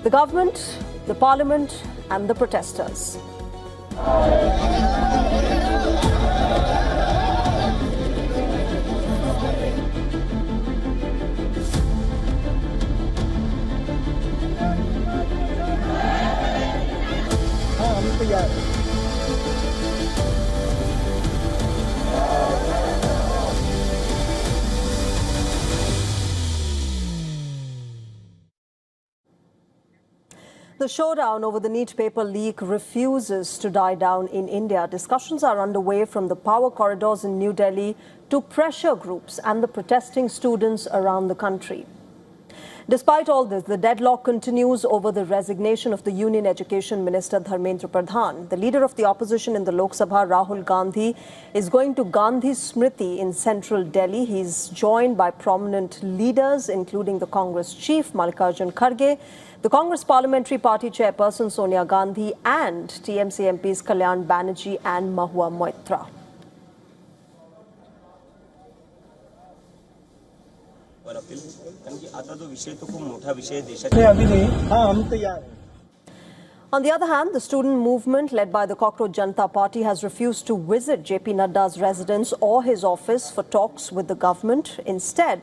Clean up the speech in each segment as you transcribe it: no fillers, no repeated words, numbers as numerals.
The government, the parliament and the protesters. The showdown over the NEET paper leak refuses to die down in India. Discussions are underway from the power corridors in New Delhi to pressure groups and the protesting students around the country. Despite all this, the deadlock continues over the resignation of the Union Education Minister Dharmendra Pradhan. The leader of the opposition in the Lok Sabha, Rahul Gandhi, is going to Gandhi Smriti in central Delhi. He's joined by prominent leaders, including the Congress chief, Mallikarjun Kharge, the Congress Parliamentary Party chairperson, Sonia Gandhi, and TMC MPs Kalyan Banerjee and Mahua Moitra. On the other hand, the student movement led by the Cockroach Janta Party has refused to visit JP Nadda's residence or his office for talks with the government. Instead,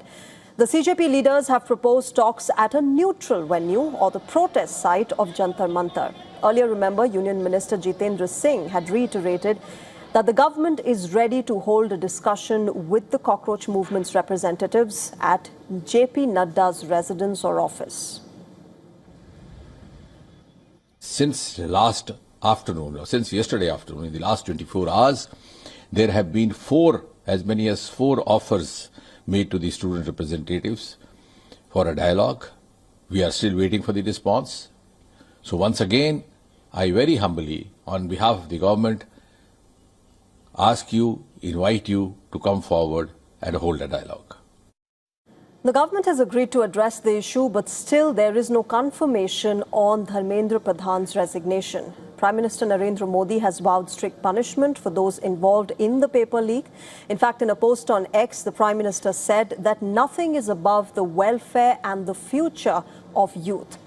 the CJP leaders have proposed talks at a neutral venue or the protest site of Jantar Mantar. Earlier, remember, Union Minister Jitendra Singh had reiterated that the government is ready to hold a discussion with the cockroach movement's representatives at JP Nadda's residence or office. Since last afternoon, or since yesterday afternoon, in the last 24 hours, there have been as many as four offers made to the student representatives for a dialogue. We are still waiting for the response. So once again, I very humbly, on behalf of the government, invite you to come forward and hold a dialogue. The government has agreed to address the issue, but still there is no confirmation on Dharmendra Pradhan's resignation. Prime Minister Narendra Modi has vowed strict punishment for those involved in the paper leak. In fact, in a post on X, the Prime Minister said that nothing is above the welfare and the future of youth.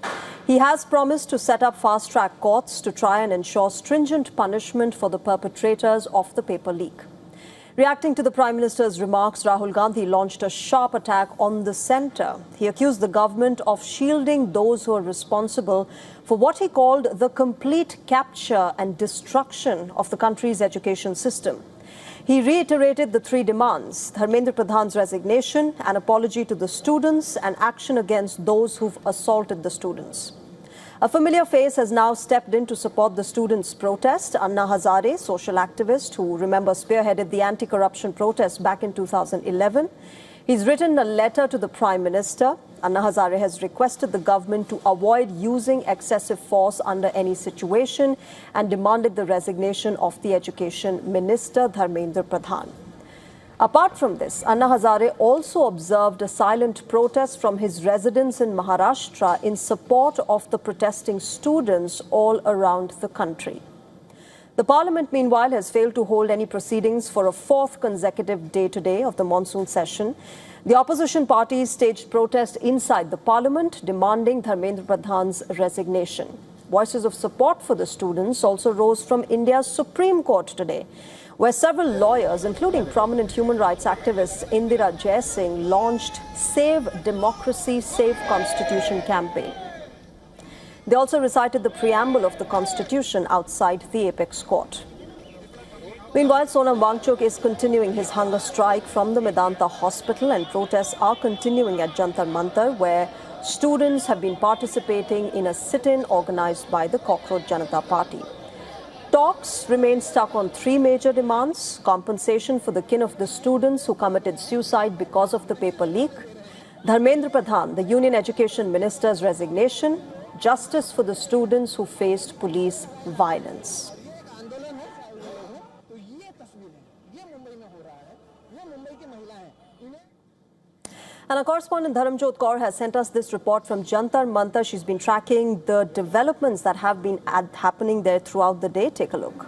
He has promised to set up fast-track courts to try and ensure stringent punishment for the perpetrators of the paper leak. Reacting to the Prime Minister's remarks, Rahul Gandhi launched a sharp attack on the centre. He accused the government of shielding those who are responsible for what he called the complete capture and destruction of the country's education system. He reiterated the three demands: Dharmendra Pradhan's resignation, an apology to the students, and action against those who've assaulted the students. A familiar face has now stepped in to support the students' protest. Anna Hazare, social activist who, remember, spearheaded the anti-corruption protest back in 2011. He's written a letter to the Prime Minister. Anna Hazare has requested the government to avoid using excessive force under any situation and demanded the resignation of the Education Minister, Dharmendra Pradhan. Apart from this, Anna Hazare also observed a silent protest from his residence in Maharashtra in support of the protesting students all around the country. The Parliament, meanwhile, has failed to hold any proceedings for a fourth consecutive day today of the monsoon session. The opposition parties staged protest inside the Parliament, demanding Dharmendra Pradhan's resignation. Voices of support for the students also rose from India's Supreme Court today, where several lawyers, including prominent human rights activist Indira Jaisingh, launched Save Democracy, Save Constitution campaign. They also recited the preamble of the Constitution outside the Apex Court. Meanwhile, Sonam Wangchuk is continuing his hunger strike from the Medanta Hospital, and protests are continuing at Jantar Mantar, where students have been participating in a sit-in organized by the Cockroach Janta Party. Talks remain stuck on three major demands: compensation for the kin of the students who committed suicide because of the paper leak, Dharmendra Pradhan, the Union Education Minister's resignation, justice for the students who faced police violence. And our correspondent Dharmendra Kaur has sent us this report from Jantar Mantar. She's been tracking the developments that have been happening there throughout the day. Take a look.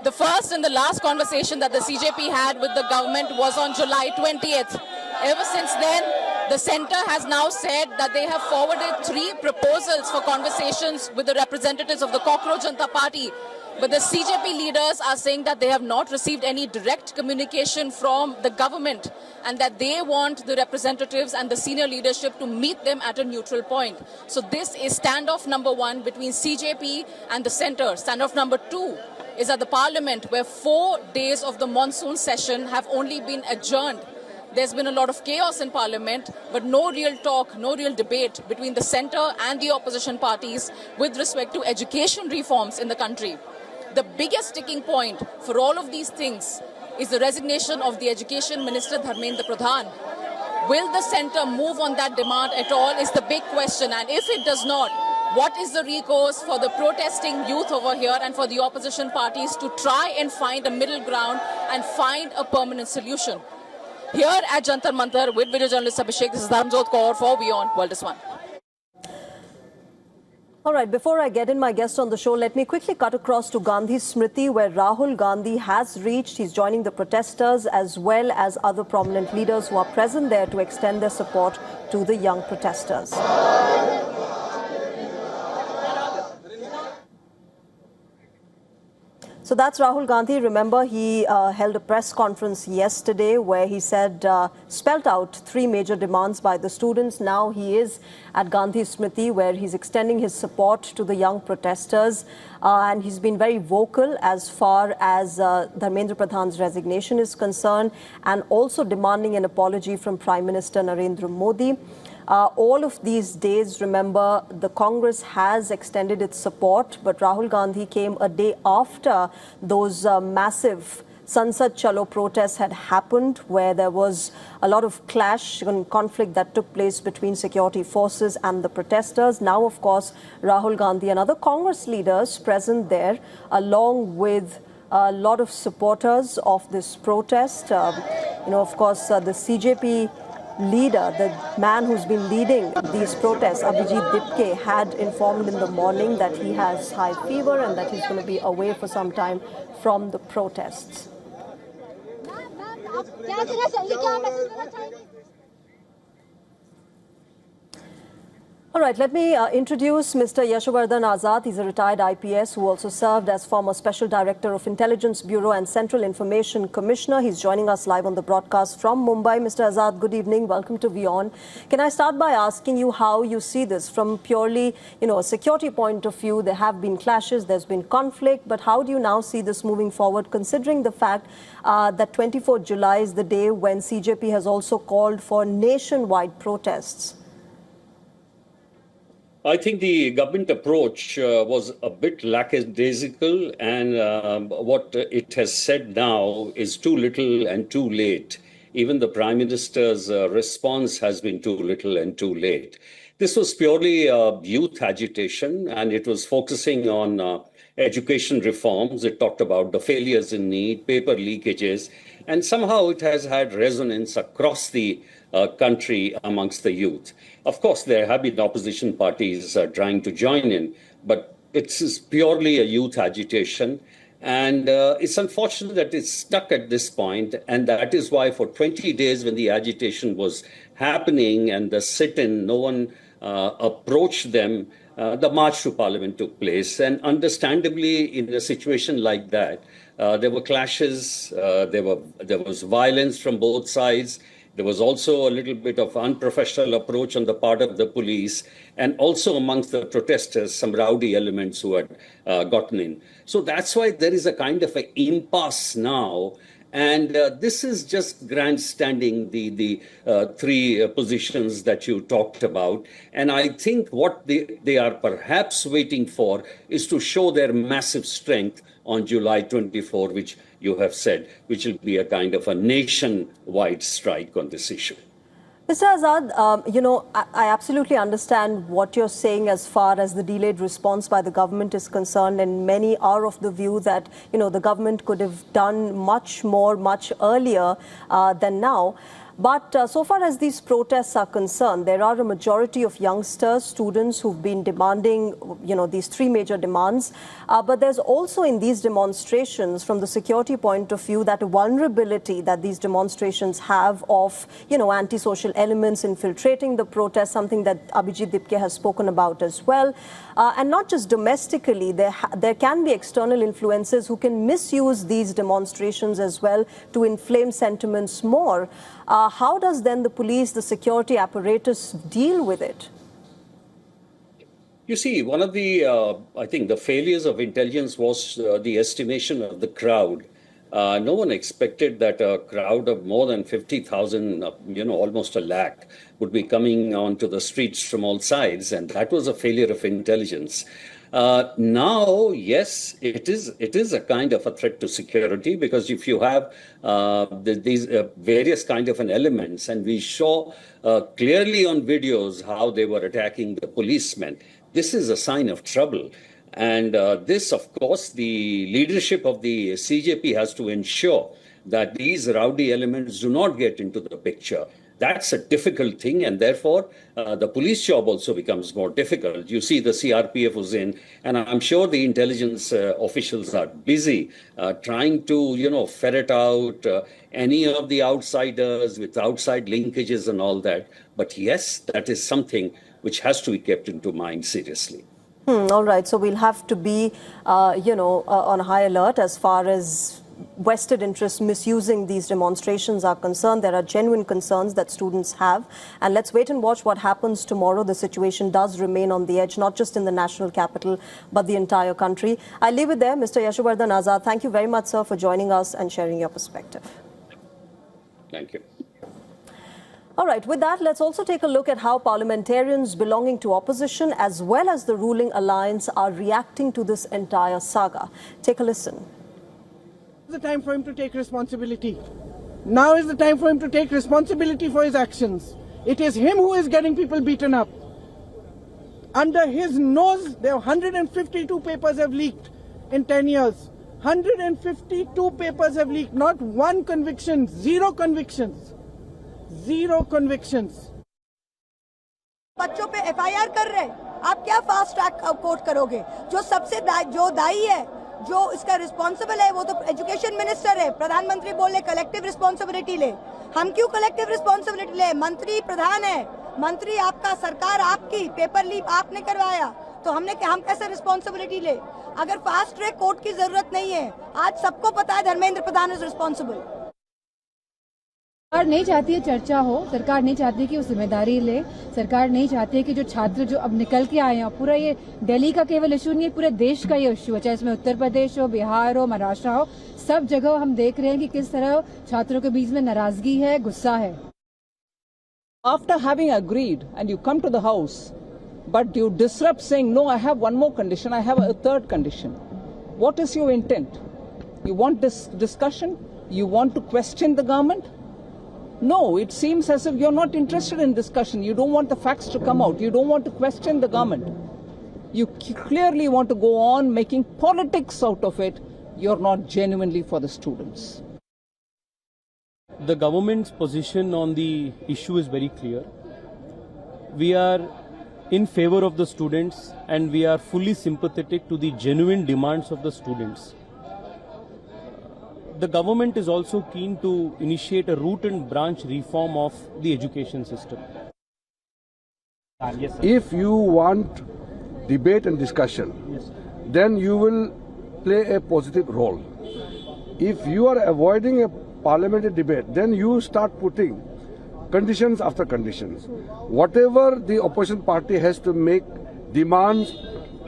The first and the last conversation that the CJP had with the government was on July 20th. Ever since then, The centre has now said that they have forwarded 3 proposals for conversations with the representatives of the Cockroach Janta Party. But the CJP leaders are saying that they have not received any direct communication from the government and that they want the representatives and the senior leadership to meet them at a neutral point. So this is standoff number 1 between CJP and the centre. Standoff number 2 is at the Parliament, where 4 days of the monsoon session have only been adjourned. There's been a lot of chaos in Parliament, but no real talk, no real debate between the centre and the opposition parties with respect to education reforms in the country. The biggest sticking point for all of these things is the resignation of the Education Minister Dharmendra Pradhan. Will the centre move on that demand at all is the big question. And if it does not, what is the recourse for the protesting youth over here and for the opposition parties to try and find a middle ground and find a permanent solution? Here at Jantar Mantar with video journalist Abhishek, this is Dharmendra for WION World is One. All right, before I get in my guest on the show, let me quickly cut across to Gandhi Smriti, where Rahul Gandhi has reached. He's joining the protesters as well as other prominent leaders who are present there to extend their support to the young protesters. So that's Rahul Gandhi. Remember, he held a press conference yesterday where he said, spelt out 3 major demands by the students. Now he is at Gandhi Smriti, where he's extending his support to the young protesters. And he's been very vocal as far as Dharmendra Pradhan's resignation is concerned, and also demanding an apology from Prime Minister Narendra Modi. All of these days, remember, the Congress has extended its support, but Rahul Gandhi came a day after those massive Sansad Chalo protests had happened, where there was a lot of clash and conflict that took place between security forces and the protesters. Now, of course, Rahul Gandhi and other Congress leaders present there, along with a lot of supporters of this protest. Of course, the CJP leader, the man who's been leading these protests, Abhijit Dipke, had informed in the morning that he has high fever and that he's going to be away for some time from the protests. All right, let me introduce Mr. Yashovardhan Azad. He's a retired IPS who also served as former Special Director of Intelligence Bureau and Central Information Commissioner. He's joining us live on the broadcast from Mumbai. Mr. Azad, good evening. Welcome to WION. Can I start by asking you how you see this from purely, a security point of view? There have been clashes, there's been conflict, but how do you now see this moving forward, considering the fact that 24th July is the day when CJP has also called for nationwide protests? I think the government approach was a bit lackadaisical, and what it has said now is too little and too late. Even the Prime Minister's response has been too little and too late. This was purely youth agitation, and it was focusing on education reforms. It talked about the failures in NEET, paper leakages, and somehow it has had resonance across the country amongst the youth. Of course, there have been opposition parties trying to join in, but it's purely a youth agitation. And it's unfortunate that it's stuck at this point. And that is why for 20 days when the agitation was happening and the sit-in, no one approached them, the march to Parliament took place. And understandably, in a situation like that, there were clashes, there was violence from both sides. There was also a little bit of unprofessional approach on the part of the police, and also amongst the protesters, some rowdy elements who had gotten in. So that's why there is a kind of an impasse now. And this is just grandstanding the 3 positions that you talked about. And I think what they are perhaps waiting for is to show their massive strength on July 24, which you have said, which will be a kind of a nationwide strike on this issue. Mr. Azad, I absolutely understand what you're saying as far as the delayed response by the government is concerned, and many are of the view that, the government could have done much more, much earlier than now. But so far as these protests are concerned, there are a majority of youngsters, students who've been demanding, these three major demands. But there's also in these demonstrations, from the security point of view, that vulnerability that these demonstrations have of, antisocial elements infiltrating the protest, something that Abhijit Dipke has spoken about as well. And not just domestically, there can be external influences who can misuse these demonstrations as well to inflame sentiments more. How does then the police, the security apparatus deal with it? You see, one of the, I think, the failures of intelligence was the estimation of the crowd. No one expected that a crowd of more than 50,000, almost a lakh, would be coming onto the streets from all sides. And that was a failure of intelligence. Now, yes, it is a kind of a threat to security, because if you have these various kind of elements, and we saw clearly on videos how they were attacking the policemen, this is a sign of trouble. And this, of course, the leadership of the CJP has to ensure that these rowdy elements do not get into the picture. That's a difficult thing, and therefore the police job also becomes more difficult. You see, the CRPF was in, and I'm sure the intelligence officials are busy trying to, ferret out any of the outsiders with outside linkages and all that. But yes, that is something which has to be kept into mind seriously. All right, so we'll have to be, on high alert as far as vested interests misusing these demonstrations are concerned. There are genuine concerns that students have. And let's wait and watch what happens tomorrow. The situation does remain on the edge, not just in the national capital, but the entire country. I leave it there. Mr. Yashovardhan Azad, thank you very much, sir, for joining us and sharing your perspective. Thank you. All right, with that, let's also take a look at how parliamentarians belonging to opposition as well as the ruling alliance are reacting to this entire saga. Take a listen. The time for him to take responsibility. Now is the time for him to take responsibility for his actions. It is him who is getting people beaten up. Under his nose, there are 152 papers have leaked in 10 years. 152 papers have leaked. Not one conviction, zero convictions. Zero convictions. बच्चों पे FIR कर रहे हैं, आप क्या fast track court करोगे? जो सबसे जो दायी है, जो इसका रिस्पॉन्सिबल है, वो तो एजुकेशन मिनिस्टर है। प्रधानमंत्री बोले कलेक्टिव रिस्पॉन्सिबिलिटी ले, हम क्यों कलेक्टिव रिस्पॉन्सिबिलिटी ले? मंत्री प्रधान है, मंत्री आपका, सरकार आपकी, पेपर लीक आपने करवाया, तो हम कैसे रिस्पॉन्सिबिलिटी ले? अगर फास्ट ट्रैक कोर्ट की जरूरत नहीं है, आज सबको पता है धर्मेंद्र प्रधान इज रिस्पॉन्सिबल। सरकार नहीं चाहती है चर्चा हो, सरकार नहीं चाहती कि वो जिम्मेदारी ले, सरकार नहीं चाहती है कि जो छात्र जो अब निकल के आए हैं, पूरा ये दिल्ली का केवल इशू नहीं है, पूरे देश का ये इशू है, चाहे इसमें उत्तर प्रदेश हो, बिहार हो, महाराष्ट्र हो, सब जगह हम देख रहे हैं कि किस तरह छात्रों के बीच में नाराजगी है, गुस्सा है। After having agreed and you come to the house, but you disrupt saying, no, I have one more condition, I have a third condition. What is your intent? You want this discussion? You want to question the government? No, it seems as if you're not interested in discussion. You don't want the facts to come out. You don't want to question the government. You clearly want to go on making politics out of it. You're not genuinely for the students. The government's position on the issue is very clear. We are in favor of the students and we are fully sympathetic to the genuine demands of the students. The government is also keen to initiate a root and branch reform of the education system. Yes, if you want debate and discussion, then you will play a positive role. If you are avoiding a parliamentary debate, then you start putting conditions after conditions. Whatever the opposition party has to make demands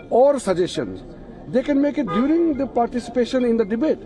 or suggestions, they can make it during the participation in the debate.